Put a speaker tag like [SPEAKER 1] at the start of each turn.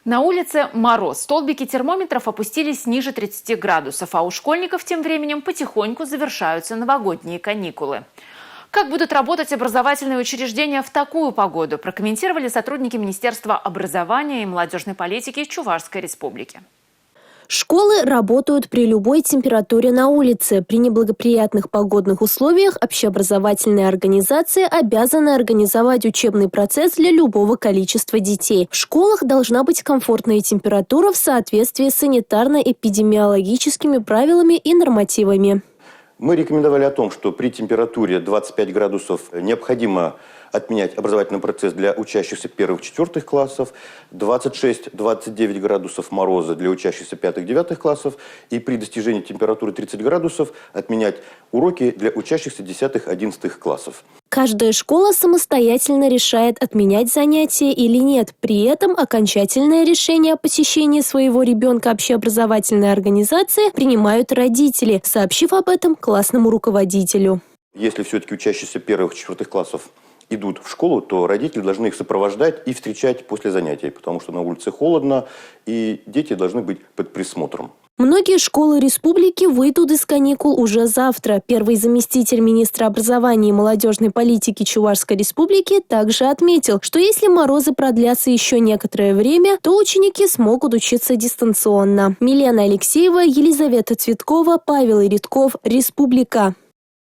[SPEAKER 1] На улице мороз. Столбики термометров опустились ниже 30 градусов, а у школьников тем временем потихоньку завершаются новогодние каникулы. Как будут работать образовательные учреждения в такую погоду, прокомментировали сотрудники Министерства образования и молодежной политики Чувашской республики.
[SPEAKER 2] Школы работают при любой температуре на улице. При неблагоприятных погодных условиях общеобразовательные организации обязаны организовать учебный процесс для любого количества детей. В школах должна быть комфортная температура в соответствии с санитарно-эпидемиологическими правилами и нормативами.
[SPEAKER 3] Мы рекомендовали о том, что при температуре 25 градусов необходимо отменять образовательный процесс для учащихся 1-4 классов, 26-29 градусов мороза для учащихся 5-9 классов и при достижении температуры 30 градусов отменять уроки для учащихся 10-11 классов.
[SPEAKER 2] Каждая школа самостоятельно решает, отменять занятия или нет. При этом окончательное решение о посещении своего ребенка общеобразовательной организации принимают родители, сообщив об этом классному руководителю.
[SPEAKER 3] Если все-таки учащиеся 1-4 классов идут в школу, то родители должны их сопровождать и встречать после занятий, потому что на улице холодно, и дети должны быть под присмотром.
[SPEAKER 2] Многие школы республики выйдут из каникул уже завтра. Первый заместитель министра образования и молодежной политики Чувашской республики также отметил, что если морозы продлятся еще некоторое время, то ученики смогут учиться дистанционно. Милена Алексеева, Елизавета Цветкова, Павел Иридков, Республика.